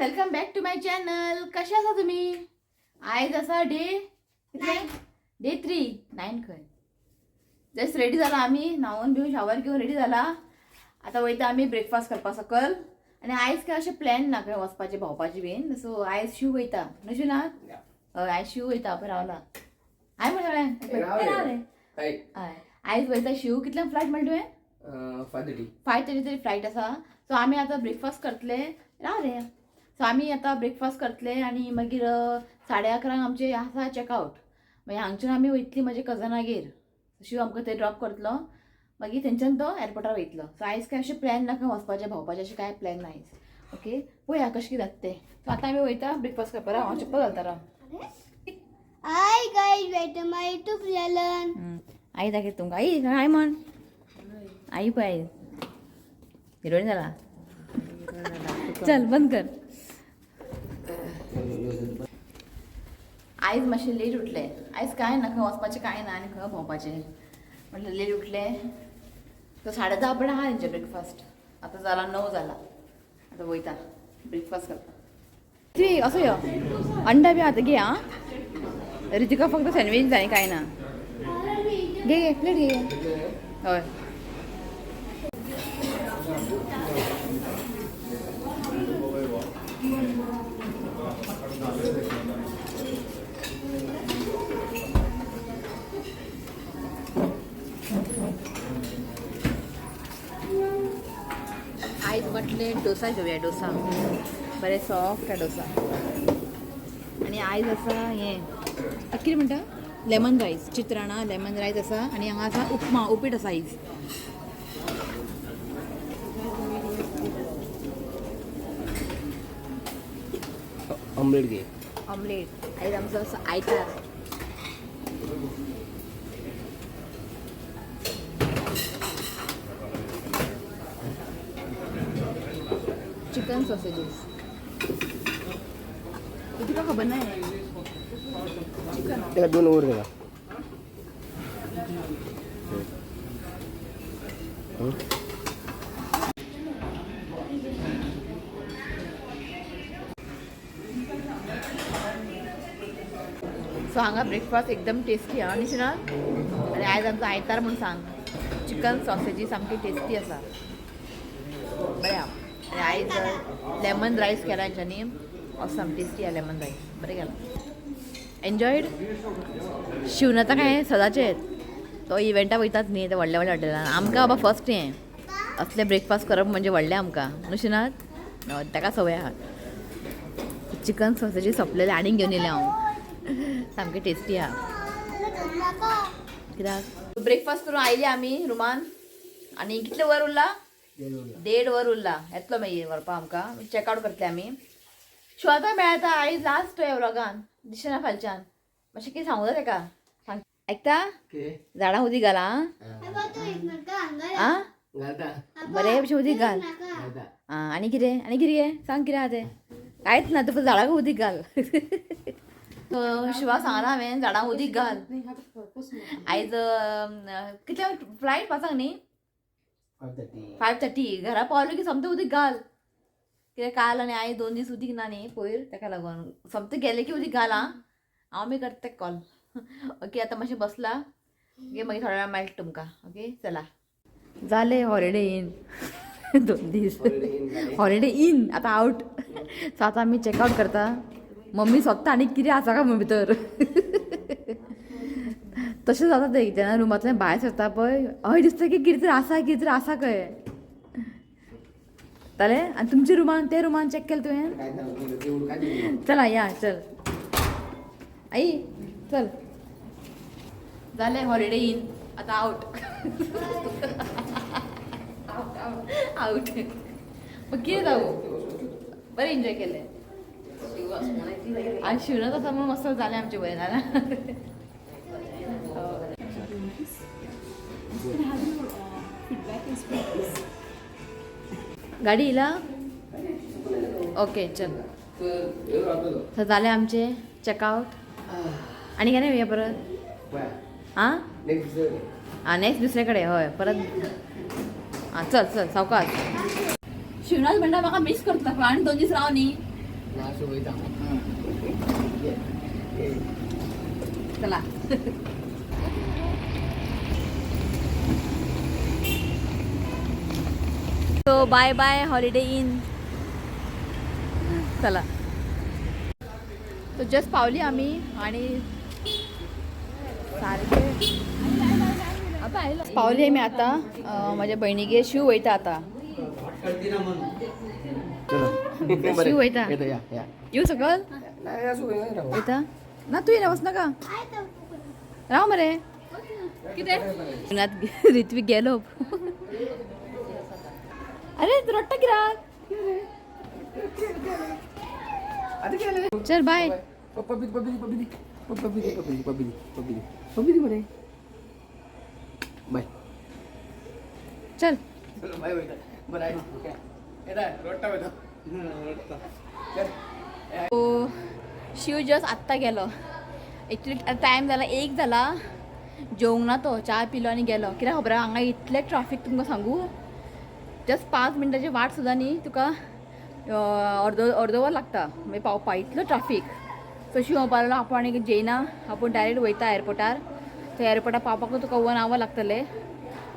Welcome back to my channel. कशा आसा तुम्ही? आयज आसा डे 3 खंय जस्ट रेडी जाला. आम्ही न्हावून बिवून शावर घेऊन रेडी जाला. आता वयता आम्ही ब्रेकफास्ट करपा सकल. आणि आयज काय अशें प्लॅन ना खंय वचपाचें भोंवपाचें बीन. सो आयज शिव वयता नशें ना. आयज शिव वयता पळय रावला. हाय म्हणलें रावले. आयज वयता शिव. कितल्यांक फ्लायट म्हणलें तुवें? 5:30 तरी फ्लायट आसा. सो आमी आतां ब्रेकफास्ट करतले. रावले. सो आमी आतां ब्रेकफास्ट करतले आणि मागीर 11:30 आमचे आसा चेकआउट. मागीर हांगच्यान आमी वयतली म्हज्या कजनागेर. शिव आमकां थंय ड्रॉप करतलो. मागीर थंयच्यान तो एअरपोर्टार वयतलो. सो आयज काय अशें प्लॅन ना खंय वचपाचें भोंवपाचें अशें कांय प्लॅन ना आयज. ओके पळया कशें कितें जाता तें. सो आतां आमी वयता ब्रेकफास्ट करपाक. हांव चप्पल घालता राव. हाय गाइस, वेलकम माय यूट्यूब चॅनल. आई दाखय तुमकां. आई हाय म्हण. आई पळय आई हिरोईन जाला. चल बंद कर. आयज मातशें लेट उठले. आयज कांय ना खंय वचपाचें कांय ना आनी खंय भोंवपाचें म्हटल्यार लेट उठले. तो 10:30 पर्यंत आहा तेंचे ब्रेकफास्ट. आतां जाला 9 जाला. आतां वयता ब्रेकफास्ट करता. ती असो यो अंडा बी आतां घे. आं रितिका फक्त सँडवीच जाय कांय ना. घे घे प्लेट घे. हय आयज म्हटलें डोसा घेवया. डोसा बरें सॉफ्ट डोसा. आनी आयज आसा हें कितें म्हणटा लेमन रायस. चित्राणा लेमन रायस आसा. आनी हांगा आसा उपमा उपीट आसा आयज. ऑमलेट घे. ऑमलेट आयज आमचो आसा आयतार. Chicken sausages. तुका खबर नाही चिकन. त्याला 2 वर घ्या. सो हांगा ब्रेकफास्ट एकदम टेस्टी आहा न्ही ना. आनी आयज आमचो आयतार म्हूण सांग. चिकन सॉसेजीस सामकी टेस्टी आसा. बरें आहा. आनी आयज लेमन रायस केला हेंच्यांनी. ऑसम टेस्टी आहा लेमन रायस. बरें केलां. एन्जॉयड. शिवनाता काय सदाचें तो इव्हेंटाक वयतात न्ही ते व्हडल्या व्हडल्या हॉटेलान. आमकां बाबा फर्स्ट हें असले ब्रेकफास्ट करप म्हणजे व्हडलें आमकां नुशें नात. ताका संवय आहा. चिकन सॉसेजीस सोंपलेले आनीक घेवन येयलें हांव. सामकें टेस्टी आहा. कित्याक ब्रेकफास्ट करून आयली आमी रुमान. आनी कितले वर उरला? 1.5 वर उरला. येतलो मागीर व्हरपा आमकां. चॅकआउट करतले आमी. शो आतां मेळटा आयज लास्ट ह्या व्लॉगान दिसना फालच्यान. मातशें कितें सांगू जाय ताका. सांग आयकता. झाडां उदीक घाल आं. बरें भशेन उदीक घाल. आं आनी कितें गे सांग कितें आहा तें. कांयच ना तुका झाडांक उदीक घाल. शिवाक सांगला हांवें झाडांक उदीक घाल. आयज कितल्यांक फ्लायट पाचांक न्ही 5:30. घरा पावलो की सोमतें उदीक घाल. कित्याक काल आनी आयज 2 दीस उदीक ना न्ही पयर ताका लागून सोमतें गेलें की उदीक घाल. आं हांव बी करता तेका कॉल. ओके आतां मातशें बसला. ओके मागीर थोड्या वेळ मेळटा तुमकां. ओके चला जालें हॉलिडे इन. 2 दीस हॉलिडे इन आतां आवट. सो आतां आमी चॅकआउट करता. मम्मी सोदता आनी कितें आसा काय म्हूण भितर. तशें जाता तें जेन्ना रुमांतल्यान भायर सरता पळय हय दिसता की कितें तरी आसा खंय जालें. आनी तुमच्या रुमान ते रुमान चॅक केलें तुवें. चला या चल आई चल. जालें हॉलिडे इन आतां आवट. आवट मग कितें जावं. बरें एन्जॉय केलें. आज शिवनाथ आसा म्हणून मस्त जालें आमचें बरें जालें. गाडी येयला. ओके चल. तर जालें आमचें चॅकआउट. आनी केन्ना येवया परत. आं नेक्स्ट दुसरे कडेन हय परत. आं चल चल सावकाश. शिवनाथ म्हणटा म्हाका मिस करता. आनी 2 दीस राव न्ही. चला तो बाय बाय हॉलिडे इन. चला तो जस्ट पावली आम्ही आणि सारखे पावली मी आता माझ्या बहिणीगे शिव वयता आता शिव वयता येऊ सगळं येता ना तू येणार नका राव मरे किती ऋत्विक गेलो अरे तू रट्टा की रात चल बाय बाय चल शिव जस्ट आत्ता गेलो एक्चुली टायम जाला 1 जाला जेवंक ना तो च्या पिलो आनी गेलो कित्याक खबर हांगा इतलें ट्रॅफिक तुमकां सांगू जस्ट 5 मिनटाची वाट सुद्दां न्ही तुका अर्द वर लागता मागीर पावपा इतलो ट्रॅफिक सो शिव म्हणपाक लागलो आपूण आनी जेयना आपूण डायरेक्ट वयता एअरपोर्टार थंय एअरपोर्टार पावपाक तुका 1 आवर लागतलें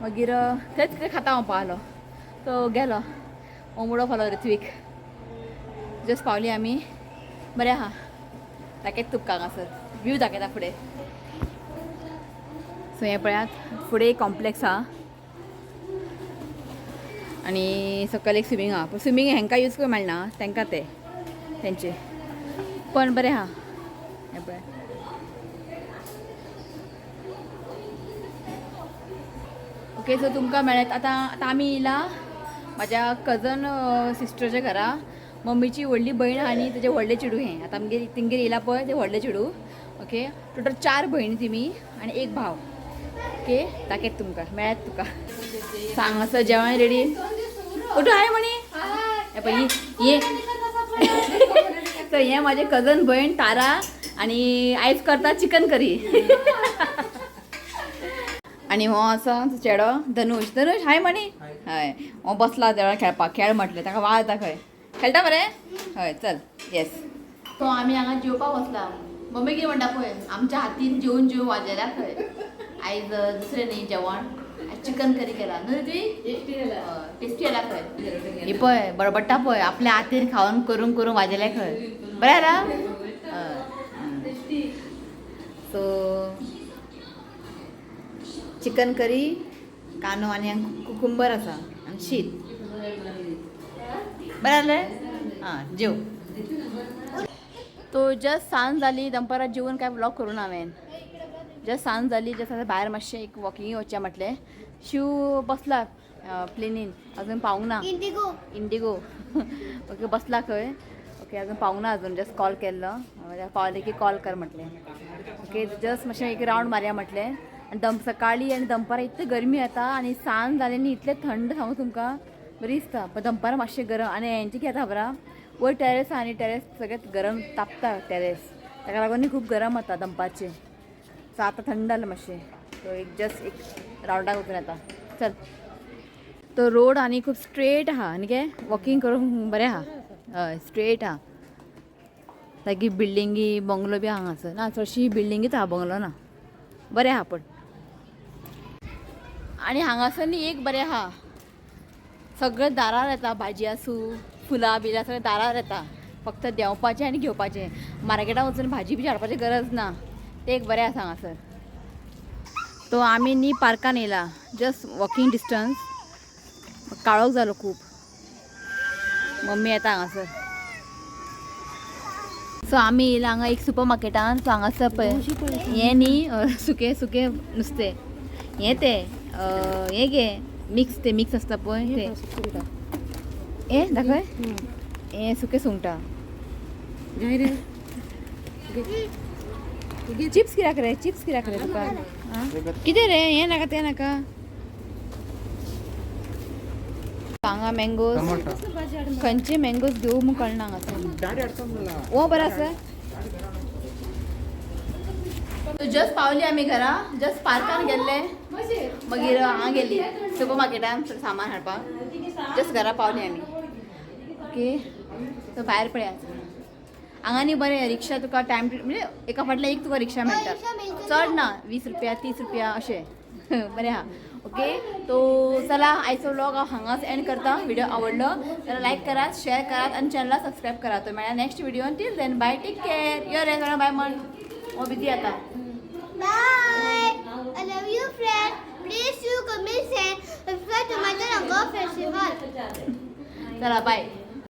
मागीर थंयच कितें खाता म्हणपाक लागलो तो गेलो ओमुडो फालो ऋत्वीक जस्ट पावली आमी बरें आहा दाखयता तुका हांगासर व्यू दाखयता फुडें सो हें पळयात फुडें एक कॉम्प्लेक्स आहा आनी सकयल एक स्विमींग आहा पूण स्विमींग हेंकां यूज करूंक मेळना तांकां तेंचे पण बरें आहा हें पळय ओके सो तुमकां मेळत आतां आमी येयला म्हाज्या कजन सिस्टरच्या घरा मम्मीची व्हडली भयण आनी तेजें व्हडलें चेडूं हें आतां आमगे तेंगेर येयला पळय तें व्हडलें चेडूं ओके टोटल 4 भयणी तेमी आनी 1 भाव ओके दाखयत तुमकां मेळत तुका सांग असं जेवण रेडी कुठं आहे म्हणे हे पळय ये तर हें म्हाजें कजन भयण तारा आनी आयज करता चिकन करी आनी हो आसा चेडो धनुष हाय म्हणी हय हो बसला तेवढा खेळपाक खेळ म्हटलें ताका वाज येता खंय खेळटा मरे हय चल येस तो आमी हांगा जेवपाक बसला मम्मी कितें म्हणटा पळय आमच्या हातीन जेवून वाजयल्या खंय आयज दुसरें न्ही जेवण चिकन करी केला न्हू टेस्टी आला खंय ही पळय बडबडटा पळय आपल्या हातीन खावन करून वाजयल्या खंय बरें आला सो चिकन करी कांदो आनी कुकुंबर आसा आनी शीत बरें जालें आं जेव तो जस्ट सांज जाली दनपारां जेवून कांय व्लॉग करूं ना हांवें जस्ट सांज जाली जस्ट आतां भायर मातशें एक वॉकिंग वचचें म्हटलें शिव बसला प्लेनीन अजून पावूंक ना इंडिगो ओके बसला खंय ओके अजून पावूंक ना अजून जस्ट कॉल केल्लो पावले की कॉल कर म्हटलें ओके जस्ट मातशें एक रावंड मारया म्हटलें आनी सकाळीं आनी दनपारां इतली गरमी येता आनी सांज जालें न्ही इतलें थंड सांगू तुमकां बरी दिसता पण दनपारां मातशें गरम आनी हेंचें कितें जाता खबर आहा वयर टॅरेस आहा न्ही टॅरेस सगळें गरम तापता टॅरेस ताका लागून न्ही खूब गरम जाता दनपारचें सो आतां थंड जालें मातशें सो एक जस्ट एक रावंडाक वचून येता चल तो रोड आनी खूब स्ट्रेट आहा आनी काय वॉकिंग करूंक बरें आहा हय स्ट्रेट आहा लागीं बिल्डिंगी बंगलो बी हांगासर ना चडशी बिल्डिंगीच आहा बंगलो ना बरें आहा पण आनी हांगासर न्ही एक बरें आहा सगळें दारार येता भाजी आसूं फुलां बिलां सगळें दारार येता फक्त देंवपाचें आनी घेवपाचें मार्केटान वचून भाजी बी हाडपाची गरज ना तें एक बरें आसा हांगासर तो आमी न्ही पार्कान येयला जस्ट वॉकिंग डिस्टन्स काळोख जालो खूब मम्मी येता हांगासर सो आमी येयला हांगा एक सुपर मार्केटान सो हांगासर पळय हें न्ही सुकें नुस्तें हें तें हें गे मिक्स आसता पळय तें हें दाखय हें सुकें सुंगटां चिप्स कित्याक रे तुका कितें रे हें नाका तें नाका हांगा मँगोज खंयचे मँगोज घेवं म्हूण कळना हांगासर हो बरो आसा जस्ट पावली आमी घरा जस्ट पार्कान गेल्ले मागीर हांगा गेली सुपर मार्केटान सामान हाडपाक जस्ट घरा पावली आमी ओके सो भायर पळयात हांगानी बरें रिक्षा तुका टायम म्हणजे एका फाटल्यान एक तुका रिक्षा मेळटा रिक्षा मेळटली. चड ना 20 रुपया 30 रुपया अशें बरें आहा ओके तो चला आयचो व्लॉग हांव हांगाच एंड करता व्हिडिओ आवडलो जाल्यार लायक करात शेअर करात आनी चॅनला सबस्क्राईब करात तो मेळ्या नेक्स्ट व्हिडिओन till then bye take care यो रे जाणा बाय म्हण हो बिझी आता Bye. I love you, friend. Please you comment and subscribe to my channel. Go Festival. चला बाय